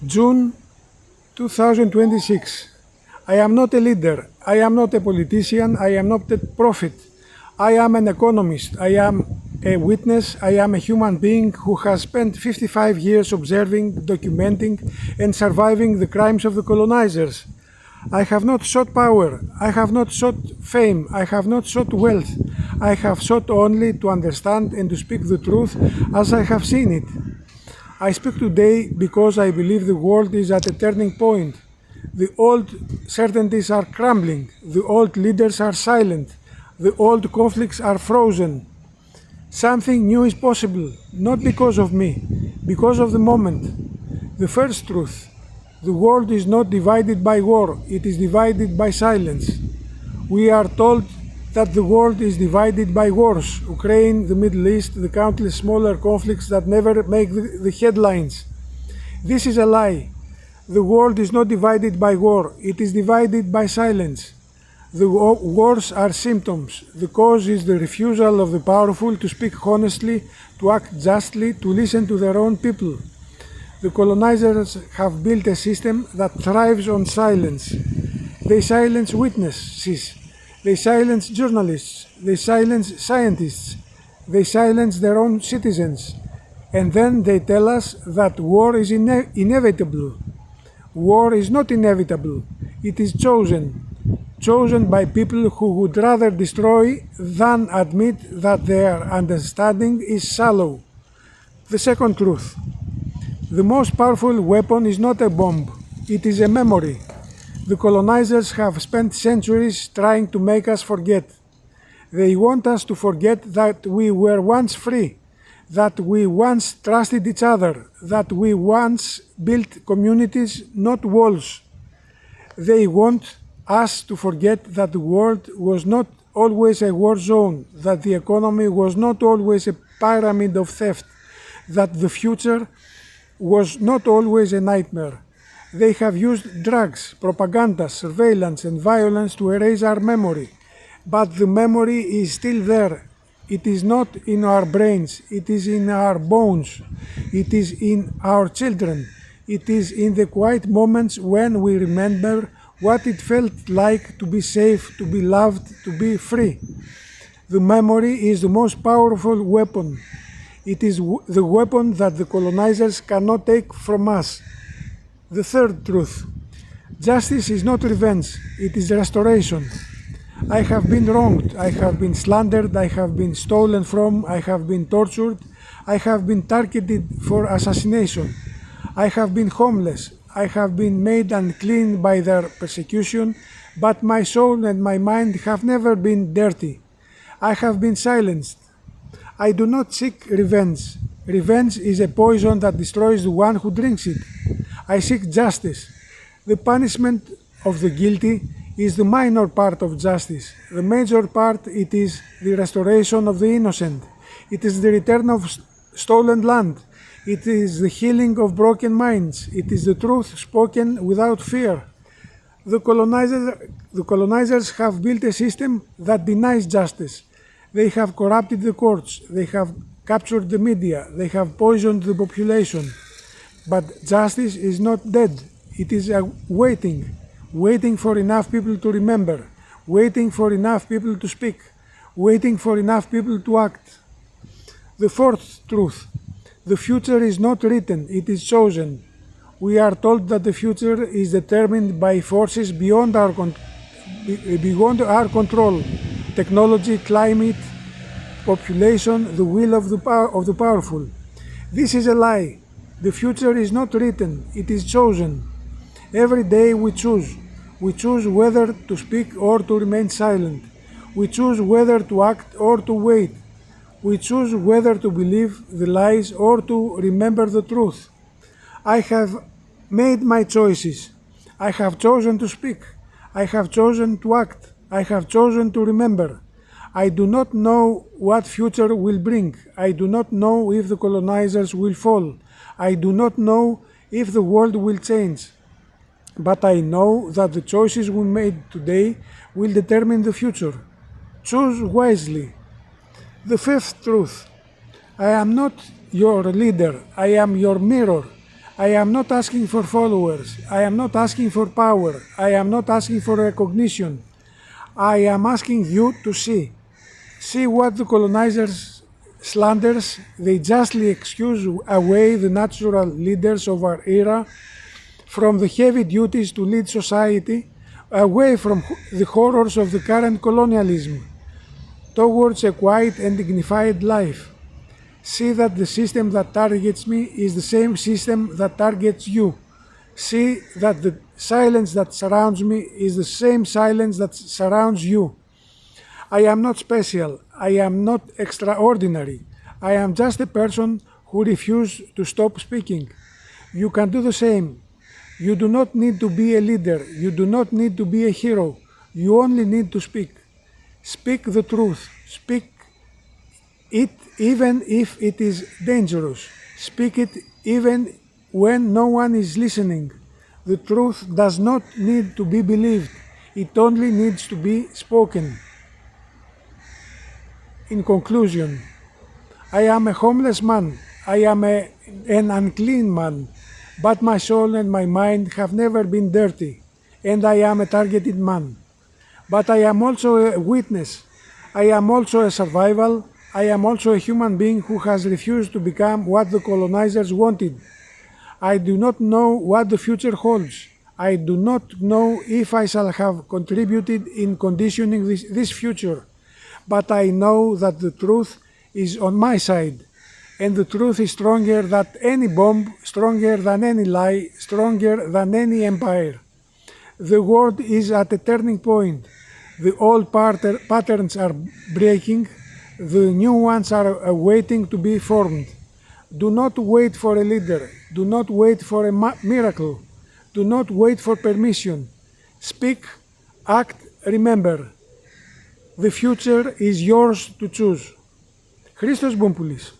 June 2026. I am not a leader. I am not a politician. I am not a prophet. I am an economist. I am a witness. I am a human being who has spent 55 years observing, documenting, and surviving the crimes of the colonizers. I have not sought power. I have not sought fame. I have not sought wealth. I have sought only to understand and to speak the truth as I have seen it. I speak today because I believe the world is at a turning point. The old certainties are crumbling. The old leaders are silent. The old conflicts are frozen. Something new is possible, not because of me, because of the moment. The first truth: the world is not divided by war, it is divided by silence. We are told that the world is divided by wars, Ukraine, the Middle East, the countless smaller conflicts that never make the headlines. This is a lie. The world is not divided by war, it is divided by silence. The wars are symptoms. The cause is the refusal of the powerful to speak honestly, to act justly, to listen to their own people. The colonizers have built a system that thrives on silence. They silence witnesses. They silence journalists, they silence scientists, they silence their own citizens, and then they tell us that war is inevitable. War is not inevitable, it is chosen by people who would rather destroy than admit that their understanding is shallow. The second truth: the most powerful weapon is not a bomb, it is a memory. The colonizers have spent centuries trying to make us forget. They want us to forget that we were once free, that we once trusted each other, that we once built communities, not walls. They want us to forget that the world was not always a war zone, that the economy was not always a pyramid of theft, that the future was not always a nightmare. They have used drugs, propaganda, surveillance, and violence to erase our memory. But the memory is still there. It is not in our brains, it is in our bones. It is in our children. It is in the quiet moments when we remember what it felt like to be safe, to be loved, to be free. The memory is the most powerful weapon. It is the weapon that the colonizers cannot take from us. The third truth: justice is not revenge, it is restoration. I have been wronged, I have been slandered, I have been stolen from, I have been tortured, I have been targeted for assassination. I have been homeless, I have been made unclean by their persecution, but my soul and my mind have never been dirty. I have been silenced. I do not seek revenge. Revenge is a poison that destroys the one who drinks it. I seek justice. The punishment of the guilty is the minor part of justice. The major part, it is the restoration of the innocent. It is the return of stolen land. It is the healing of broken minds. It is the truth spoken without fear. The colonizers have built a system that denies justice. They have corrupted the courts. They have captured the media. They have poisoned the population. But justice is not dead. It is waiting for enough people to remember, waiting for enough people to speak, waiting for enough people to act. The fourth truth: the future is not written, it is chosen. We are told that the future is determined by forces beyond our control: technology, climate, population, the will of the powerful. This is a lie. The future is not written, it is chosen. Every day we choose. We choose whether to speak or to remain silent. We choose whether to act or to wait. We choose whether to believe the lies or to remember the truth. I have made my choices. I have chosen to speak. I have chosen to act. I have chosen to remember. I do not know what future will bring. I do not know if the colonizers will fall. I do not know if the world will change. But I know that the choices we made today will determine the future. Choose wisely. The fifth truth: I am not your leader, I am your mirror. I am not asking for followers. I am not asking for power. I am not asking for recognition. I am asking you to see. See what the colonizers slanders. They justly excuse away the natural leaders of our era from the heavy duties to lead society away from the horrors of the current colonialism towards a quiet and dignified life. See that the system that targets me is the same system that targets you. See that the silence that surrounds me is the same silence that surrounds you. I am not special. I am not extraordinary. I am just a person who refused to stop speaking. You can do the same. You do not need to be a leader. You do not need to be a hero. You only need to speak. Speak the truth. Speak it even if it is dangerous. Speak it even when no one is listening. The truth does not need to be believed. It only needs to be spoken. In conclusion, I am a homeless man. I am an unclean man. But my soul and my mind have never been dirty, and I am a targeted man. But I am also a witness. I am also a survival. I am also a human being who has refused to become what the colonizers wanted. I do not know what the future holds. I do not know if I shall have contributed in conditioning this future. But I know that the truth is on my side. And the truth is stronger than any bomb, stronger than any lie, stronger than any empire. The world is at a turning point. The old patterns are breaking. The new ones are waiting to be formed. Do not wait for a leader. Do not wait for a miracle. Do not wait for permission. Speak, act, remember. The future is yours to choose. Christos Boumpoulis.